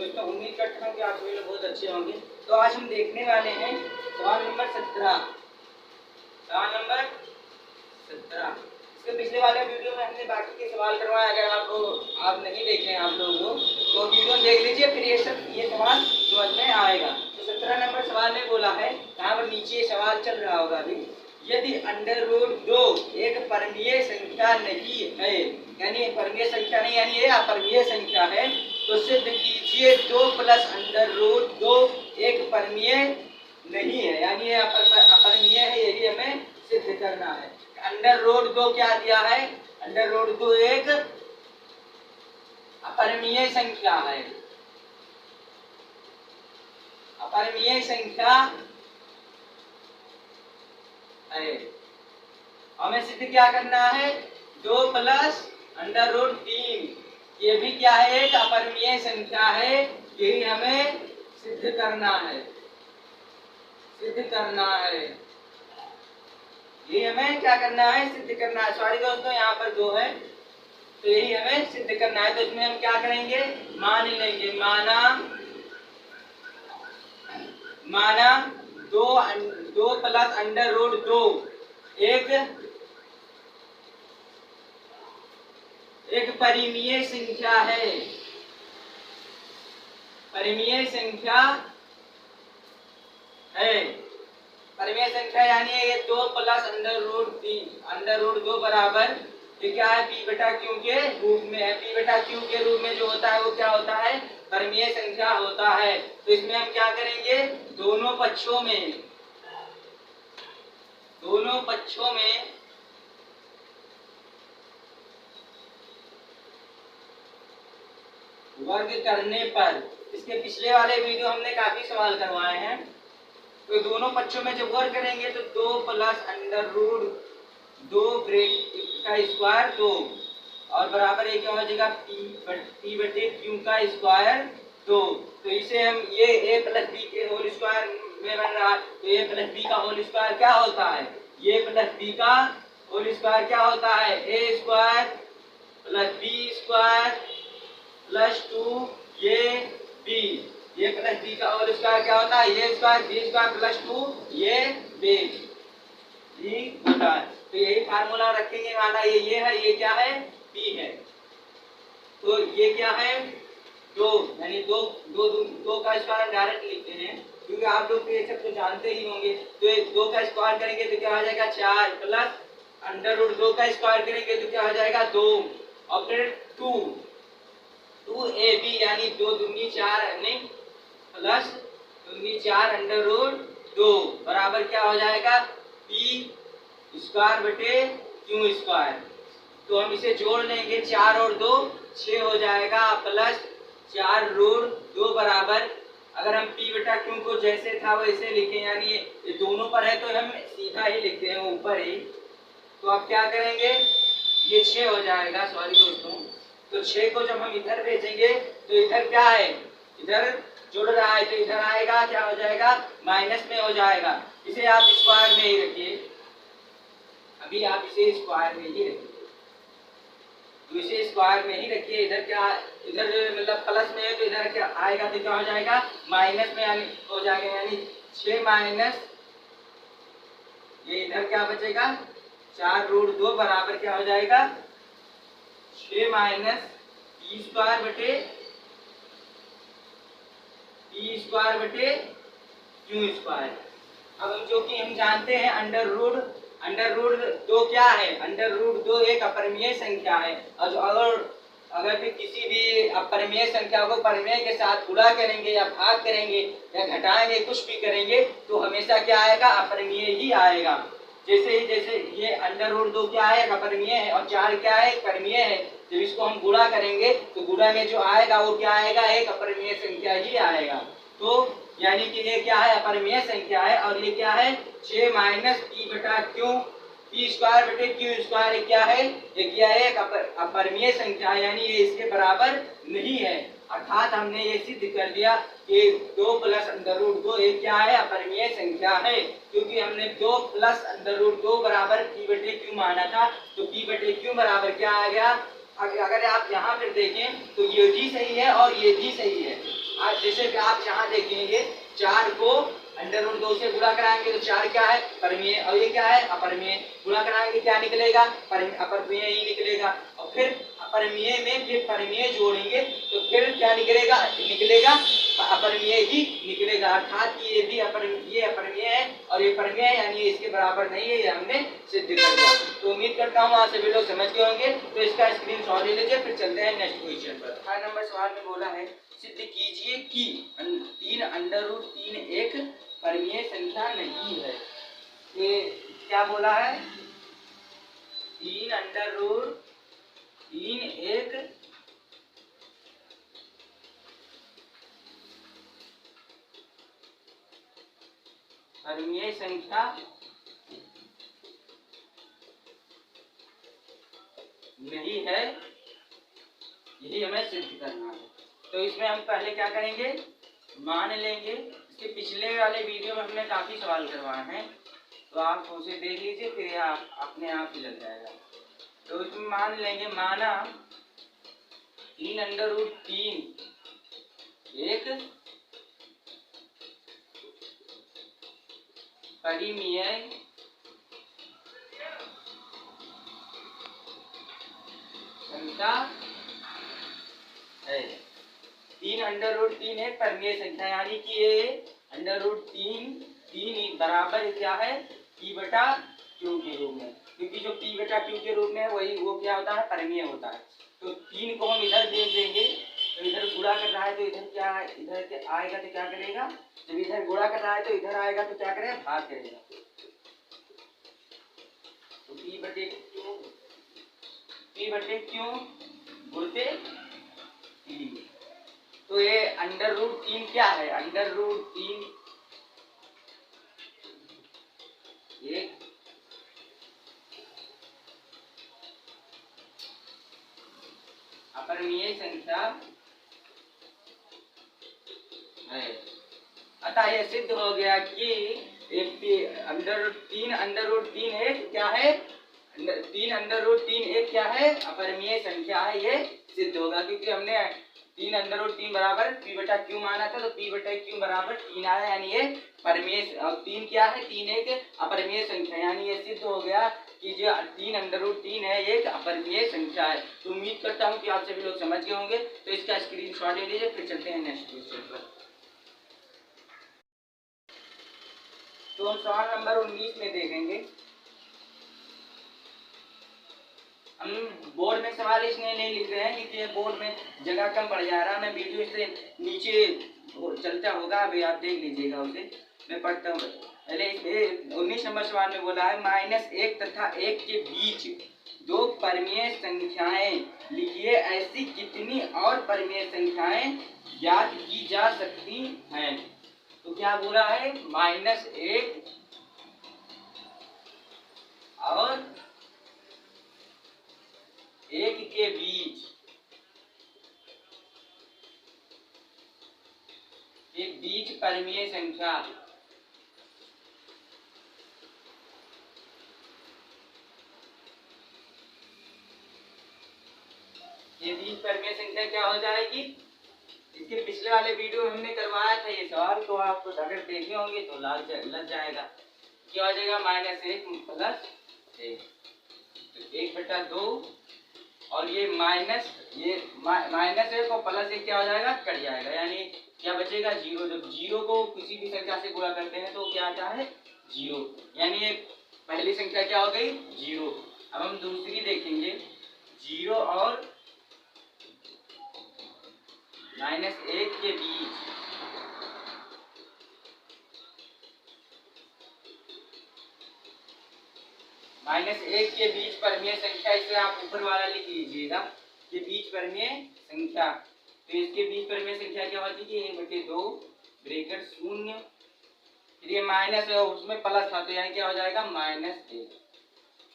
दोस्तों उम्मीद करता हूँ कि आप सभी लोग बहुत अच्छे होंगे। तो आज हम देखने वाले हैं सवाल नंबर 17। सवाल नंबर 17। इसके पिछले वाले वीडियो में हमने बाकी के सवाल करवाए। अगर आप नहीं देखे हैं आप लोगों को तो वीडियो देख लीजिए, फिर ये सवाल समझ में आएगा। तो 17 नंबर सवाल में बोला है, यहाँ पर नीचे सवाल चल रहा होगा अभी, यदि √2 एक परिमेय संख्या नहीं है, यानी परिमेय संख्या नहीं यानी ये अपरिमेय संख्या है, तो सिद्ध कीजिए 2 + √2 एक परिमेय नहीं है, यानी ये अपरिमेय है, यही हमें सिद्ध करना है। √2 क्या दिया है? √2 एक अपरिमेय संख्या है, अपरिमेय संख्या है। हमें सिद्ध क्या करना है? 2 + √3 ये भी क्या है? एक अपरिमेय संख्या है, यही हमें सिद्ध करना है, सिद्ध करना है, यही हमें क्या करना है? सिद्ध करना है। सॉरी दोस्तों, यहाँ पर 2 है तो यही हमें सिद्ध करना है। तो इसमें हम क्या करेंगे? मान लेंगे, माना 2 + √2 एक परिमेय संख्या है, परिमेय संख्या है, परिमेय संख्या यानी ये 2 + √2 बराबर ये क्या है? p/q के रूप में है। p/q के रूप में जो होता है वो क्या होता है? परिमेय संख्या होता है। तो इसमें हम क्या करेंगे? दोनों पक्षों में वर्ग करने पर, इसके पिछले वाले वीडियो हमने काफी सवाल करवाए हैं, तो दोनों पक्षों में जब वर्ग करेंगे तो 2 + √2 का स्क्वायर 2 और बराबर ये क्या हो जाएगा? p/q का स्क्वायर 2। तो इसे हम ये a + b के होल स्क्वायर में बन रहा है, तो a + b का होल स्क्वायर क्या होता है? a + b का होल स्क्वायर क्या होता है? a² + b² + 2ab। a + b का होल स्क्वायर क्या होता है? a² b² + 2ab होता है। तो यही फार्मूला रखेंगे, माना ये है, ये क्या है? b है। तो ये क्या है? 2 यानी 2 का स्क्वायर हम डायरेक्ट लिखते हैं, क्योंकि आप लोग तो ये सब तो जानते ही होंगे। तो 2 का स्क्वायर करेंगे तो क्या हो जाएगा? 4 प्लस √2 का स्क्वायर करेंगे तो क्या हो जाएगा? 2 और फिर 2ab यानी 2 दूनी 4 यानी प्लस 2 4 √2 बराबर क्या हो जाएगा? p²/q²। तो हम इसे जोड़ लेंगे, 4 और 2 6 हो जाएगा, प्लस 4√2 बराबर, अगर हम p/q को जैसे था वैसे लिखें, यानी ये दोनों पर है तो हम सीधा ही लिखते हैं ऊपर ही। तो अब क्या करेंगे? ये 6 हो जाएगा, सॉरी दोस्तों। तो 6 को जब हम इधर भेजेंगे तो इधर क्या है? इधर जुड़ रहा है तो इधर आएगा, क्या हो जाएगा? माइनस में हो जाएगा। इसे आप स्क्वायर में ही रखिए, अभी आप इसे स्क्वायर में ही रखिए, तो इसे स्क्वायर में ही रखिए। इधर क्या, इधर मतलब प्लस में है तो इधर क्या आएगा? तो क्या हो जाएगा? माइनस में यानी हो जाएगा, यानी 6 माइनस ये इधर क्या बचेगा? 4√2 बराबर क्या हो जाएगा? 6 माइनस p² q²। अब हम जो कि हम जानते हैं √2 क्या है? √2 एक अपरिमेय संख्या है, और अगर भी किसी भी अपरिमेय संख्या को परिमेय के साथ गुणा करेंगे या भाग करेंगे या घटाएंगे, कुछ भी करेंगे तो हमेशा क्या आएगा? अपरिमेय ही आएगा। जैसे ये √2 क्या है? एक अपरिमेय है, और 4 क्या है? एक परिमेय है। जब इसको हम गुणा करेंगे तो गुणा में जो आएगा वो क्या आएगा? एक अपरिमेय संख्या ही आएगा। तो यानी कि ये क्या है? अपरिमेय संख्या है, और ये क्या है? 6 माइनस p/q p²/q² क्या है? ये क्या है? एक अपरिमेय संख्या, यानी ये इसके बराबर नहीं है। अर्थात हमने ये सिद्ध कर दिया कि 2 + √2 एक क्या है? अपरिमेय संख्या है, क्योंकि हमने 2 + √2 बराबर p/q माना था। तो p/q बराबर क्या आ गया? अगर आप यहाँ पर देखें तो ये भी सही है और ये भी सही है। आज जैसे कि आप यहाँ देखेंगे 4 को √2 से गुणा कराएंगे तो 4 क्या है परिमेय और ये क्या है अपरिमेय। गुणा कराएंगे क्या निकलेगा अपरिमेय ही निकलेगा। और फिर अपरिमेय में फिर परिमेय जोड़ेंगे तो फिर क्या निकलेगा अपरिमेय ही निकलेगा। अर्थात कि ये भी अपरिमेय है और ये परिमेय है यानी इसके बराबर नहीं है, ये हमने सिद्ध कर दिया। तो उम्मीद करता हूँ आप सभी लोग समझ गए होंगे। तो इसका स्क्रीनशॉट ले लीजिए, फिर चलते हैं नेक्स्ट क्वेश्चन पर। 8 नंबर सवाल में बोला है सिद्ध कीजिए कि 3 √3 एक परिमेय संख्या नहीं है। ये क्या बोला है 3 √3 एक परिमेय संख्या नहीं है, यही हमें सिद्ध करना है। तो इसमें हम पहले क्या करेंगे मान लेंगे। इसके पिछले वाले वीडियो में हमने काफी सवाल करवाए हैं तो आप उसे देख लीजिए, फिर आप अपने आप ही लग जाएगा। तो इसमें मान लेंगे माना 3 √3 एक परिमेय संख्या है। 3 √3 है परिमेय संख्या यानी कि ये √3 बराबर क्या है p बटा q के रूप में, क्योंकि जो p बटा q के रूप में है वही वो क्या होता है परिमेय होता है। तो 3 को हम इधर भेज देंगे तो इधर गुणा कर रहा है तो इधर क्या इधर आएगा तो क्या करेगा, जब इधर गुणा कर रहा है तो इधर आएगा तो क्या करेगा भाग करेगा। तो p बटे q गुणते p। तो ये √3 क्या है √3 एक अपरिमेय संख्या है। अतः यह सिद्ध हो गया कि 3 √3 एक क्या है 3 √3 एक क्या है अपरिमेय संख्या है, ये सिद्ध होगा क्योंकि हमने 3 √3 बराबर p बटा q माना था। तो p बटा q बराबर 3 आया यानी ये परिमेय। 3 क्या है 3 एक अपरिमेय संख्या यानी ये सिद्ध हो गया कि जो 3 √3 है एक अपरिमेय संख्या है। तो उम्मीद करता हूँ कि आप सभी लोग समझ गए होंगे। तो इसका स्क्रीनशॉट ले लीजिए, फिर चलते हैं नेक्स्ट क्वेश्चन पर। तो हम सवाल नंबर 19 में देखेंगे। हम बोर्ड में सवाल इसलिए नहीं लिख रहे हैं क्योंकि बोर्ड में जगह कम पड़ जा रहा है। मैं वीडियो से नीचे चलता होगा, अभी आप देख लीजिएगा उसे। मैं पढ़ता हूँ पहले। 19 नंबर सवाल में बोला है -1 तथा 1 के बीच 2 परिमेय संख्याएं लिखिए। ऐसी कितनी और परिमेय संख्याएं ज्ञात की जा सकती हैं। तो क्या बोला है -1 और 1 के बीच परिमेय संख्या ये बीच परिमेय संख्या क्या हो जाएगी। इसके पिछले वाले वीडियो में हमने करवाया था ये सवाल, तो आप अगर देखे होंगे तो लग जाएगा। क्या हो जाएगा -1 प्लस 1 तो 1/2 और ये -1 और +1 क्या हो जाएगा कट जाएगा यानी क्या बचेगा 0। जब 0 को किसी भी संख्या से गुणा करते हैं तो क्या आता है 0 यानी ये पहली संख्या क्या हो गई 0। अब हम दूसरी देखेंगे 0 और -1 के बीच -1 के बीच परिमेय संख्या, इसे आप ऊपर वाला लिख लीजिएगा कि बीच परिमेय संख्या। तो इसके बीच परिमेय संख्या क्या होती है 1/2 ब्रैकेट 0 फिर ये माइनस है उसमें प्लस था तो यानी क्या हो जाएगा -1।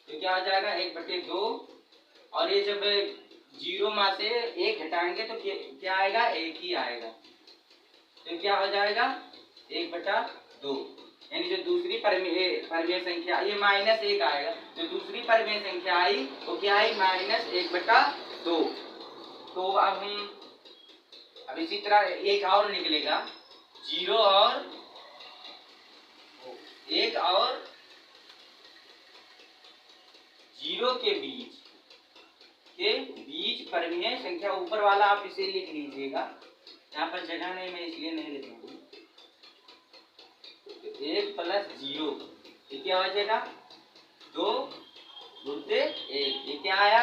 तो क्या हो जाएगा 1/2 और ये जब 0 में से 1 घटाएंगे तो क्या आएगा 1 ही आएगा। तो क्या हो जाएगा 1/2 यानी जो दूसरी परिमेय संख्या ये -1 आएगा। जो दूसरी परिमेय संख्या आई वो क्या आई -1/2। तो अब हम अब इसी तरह एक और निकलेगा, 0 और 1 और 0 के बीच परिमेय संख्या, ऊपर वाला आप इसे लिख लीजिएगा, यहाँ पर जगह नहीं, मैं इसलिए नहीं लिख रहा हूँ। 1 प्लस 0 ये क्या हो जाएगा, 2 गुणित 1, ये क्या आया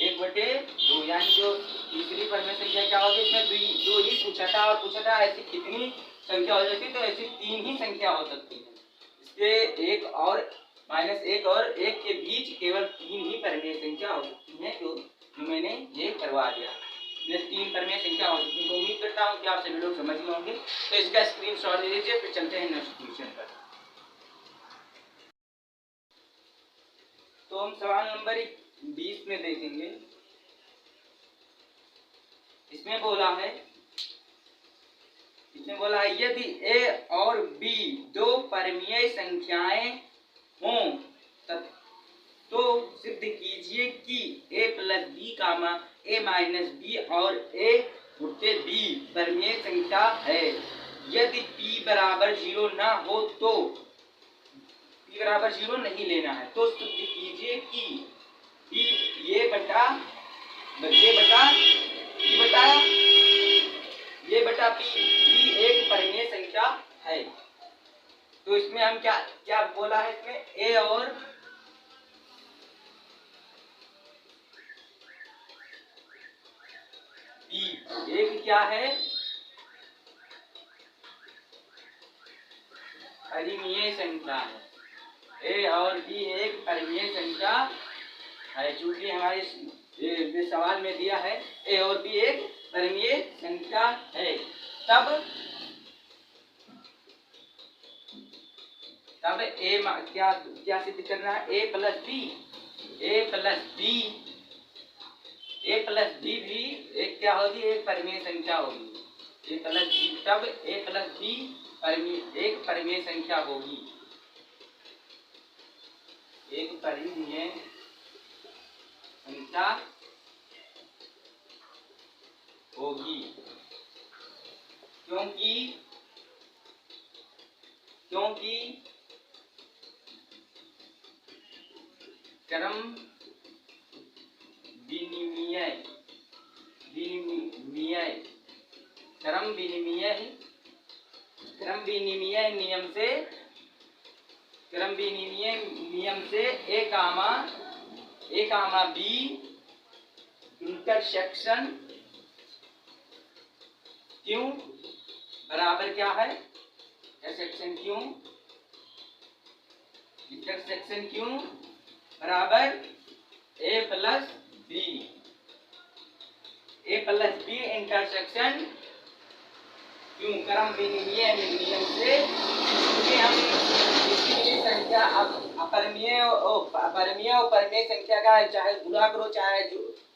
1/2, यानी जो तीसरी परिमेय संख्या क्या होगी, इसमें दो ही पूछा था, और पूछा था ऐसी कितनी संख्या हो जाती है, तो ऐसी 3 ही संख्या हो सकती है। इसके 1 और -1 और 1 के बीच केवल 3 ही परिमेय संख्या हो सकती है, जो मैंने ये करवा दिया। ये 3 परिमेय संख्या हो सकती है। तो उम्मीद करता हूँ कि आप सभी लोग समझ गए होंगे। तो इसका स्क्रीनशॉट ले लीजिए, फिर चलते हैं नेक्स्ट क्वेश्चन पर। तो हम सवाल नंबर 20 में देखेंगे। इसमें बोला है यदि a और b दो परिमेय संख्याएं हों तो सिद्ध कीजिए कि a plus B comma a minus B और a गुणित b परिमेय संख्या है। यदि p बराबर 0 ना हो तो p बराबर 0 नहीं लेना है, तो सिद्ध कीजिए कि p ये बटा p भी एक परिमेय संख्या है। तो इसमें हम क्या बोला है, इसमें a और b एक क्या है, परिमेय संख्या है। a और b एक परिमेय संख्या है, चूंकि हमारे सवाल में दिया है a और b एक परिमेय संख्या है। तब a क्या सिद्ध करना है, a प्लस b भी एक क्या होगी, एक परिमेय संख्या होगी। a प्लस b, तब a प्लस b एक परिमेय संख्या होगी, एक परिमेय संख्या होगी, क्योंकि क्रम विनिमय नियम से a कामा b इंटरसेक्शन क्यों बराबर क्या है, इंटरसेक्शन क्यों बराबर a प्लस b इंटरसेक्शन क्यों, क्रम विनिमय नियम से, क्योंकि हम किसी भी संख्या अपरिमेय और परिमेय संख्या का चाहे गुणा करो, चाहे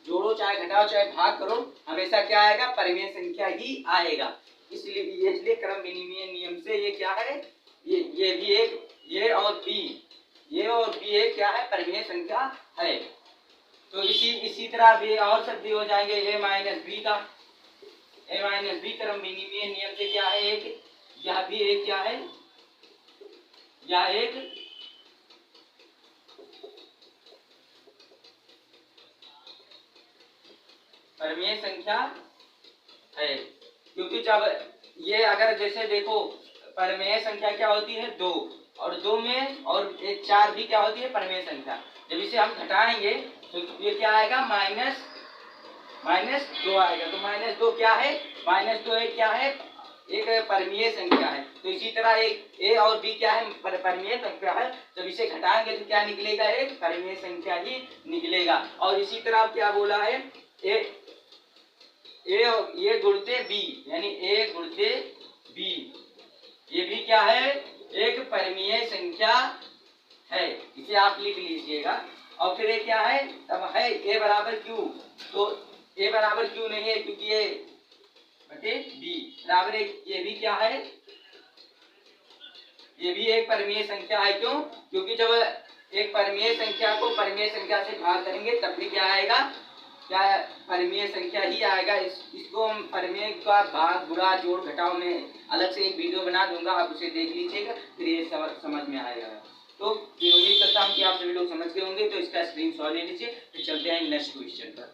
जोड़ो, चाहे घटाओ, चाहे भाग करो, हमेशा क्या आएगा, परिमेय संख्या ही आएगा। इसलिए क्रम विनिमय नियम से ये क्या है, ये भी एक ये और b एक क्या है, परिमेय संख्या है। तो इसी तरह भी और सब भी हो जाएंगे, a माइनस b क्रम विनिमय नियम से क्या है, एक यह भी एक क्या है, यह एक परिमेय संख्या है। क्योंकि जब ये अगर जैसे देखो, परिमेय संख्या क्या होती है, 2, और 2 में और एक 4 भी क्या होती है, परिमेय संख्या। जब इसे हम घटाएंगे तो ये क्या आएगा, -2 आएगा। तो -2 क्या है, -2 एक क्या है, एक परिमेय संख्या है। तो इसी तरह एक a और b क्या है, परिमेय संख्या है। जब इसे घटाएंगे तो क्या निकलेगा, एक परिमेय संख्या ही निकलेगा। और इसी तरह क्या बोला है, a गुणित b, यानी a गुणित b, ये भी क्या है, एक परिमेय संख्या है। इसे आप लिख लीजिएगा। और फिर ये क्या है, तब है a बराबर q, तो a बराबर q नहीं है, क्योंकि ये बटे b बराबर ये भी क्या है, ये भी एक परिमेय संख्या है। क्यों, क्योंकि जब एक परिमेय संख्या को परिमेय संख्या से भाग करेंगे तब भी क्या आएगा, क्या परिमेय संख्या ही आएगा। इसको हम परिमेय का भाग गुणा जोड़ घटाव में अलग से एक वीडियो बना दूंगा, आप उसे देख लीजिएगा, फिर ये समझ में आएगा। तो उम्मीद करता हूँ कि आप सभी लोग समझ गए होंगे। तो इसका स्क्रीनशॉट ले लीजिए, फिर चलते हैं नेक्स्ट क्वेश्चन पर।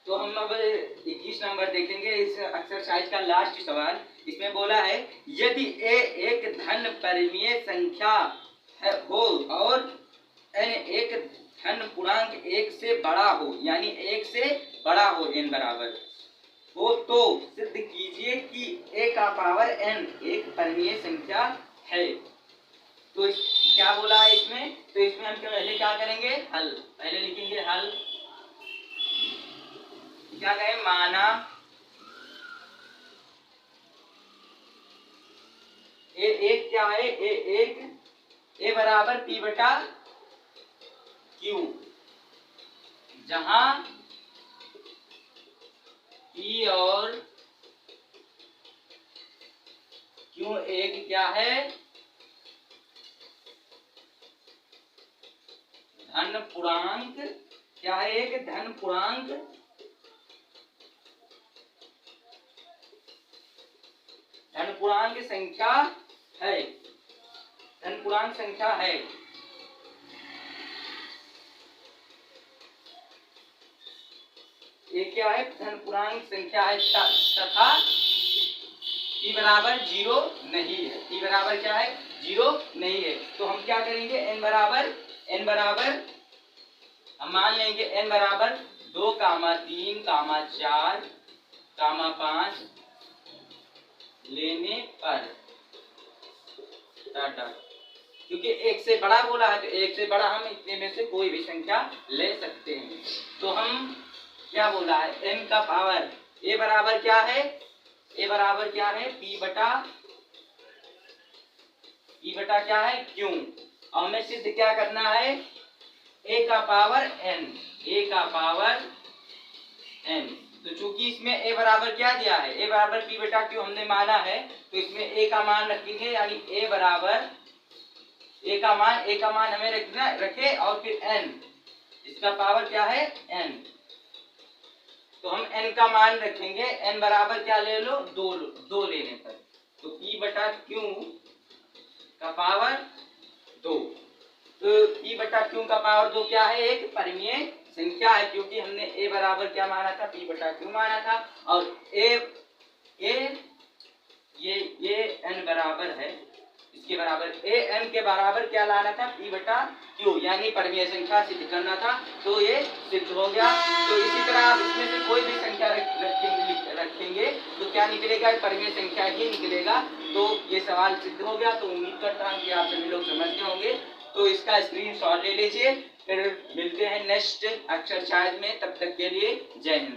तो हम अब 21 नंबर देखेंगे, इस एक्सरसाइज का लास्ट सवाल। इसमें बोला है यदि ए एक धन परिमेय संख्या हो और n एक धन पूर्णांक 1 से बड़ा हो, यानी 1 से बड़ा हो, n बराबर हो, तो सिद्ध कीजिए कि a का पावर n एक परिमेय संख्या है। तो क्या बोला है इसमें, तो इसमें हम पहले क्या करेंगे, हल पहले लिखेंगे हल। क्या कहे, माना ए एक क्या है, ए एक ए बराबर पी बटा क्यू, जहां पी और क्यू एक क्या है, धन पूर्णांक, क्या है, एक धन पूर्णांक संख्या है, धन पूर्णांक संख्या है। ये क्या है, धन पूर्णांक संख्या है तथा p बराबर 0 नहीं है। p बराबर क्या है, 0 नहीं है। तो हम क्या करेंगे, n बराबर हम मान लेंगे n बराबर 2, 3, 4, 5 लेने पर क्योंकि 1 से बड़ा बोला है, तो 1 से बड़ा हम इतने में से कोई भी संख्या ले सकते हैं। तो हम क्या बोला है, n का पावर a बराबर क्या है, a बराबर क्या है, p बटा क्या है, क्यों। और हमें सिद्ध क्या करना है, a का पावर n। तो चूंकि इसमें a बराबर क्या दिया है, a बराबर p बटा क्यों हमने माना है, तो इसमें a का मान रखेंगे, यानी a बराबर a का मान हमें रखे और फिर n, इसका पावर क्या है, n। तो हम n का मान रखेंगे, n बराबर क्या ले लो, 2 लेने पर, तो p बटा क्यू का पावर 2। तो p बटा क्यू का पावर 2 क्या है, एक परिमेय संख्या है, क्योंकि हमने a बराबर क्या माना था, p बटा क्यू माना था। और ये n बराबर है, इसके बराबर a n के बराबर क्या लाना था, p बटा क्यू, यानी परिमेय संख्या सिद्ध करना था। तो ये सिद्ध हो गया। तो इसी तरह आप इसमें से कोई भी संख्या रखेंगे तो क्या निकलेगा, परिमेय संख्या ही निकलेगा। तो ये सवाल सिद्ध हो गया। तो उम्मीद करता हूँ कि आप सभी लोग समझ गए होंगे। तो इसका स्क्रीनशॉट ले लीजिए, फिर मिलते हैं नेक्स्ट एक्सरसाइज में। तब तक के लिए जय हिंद।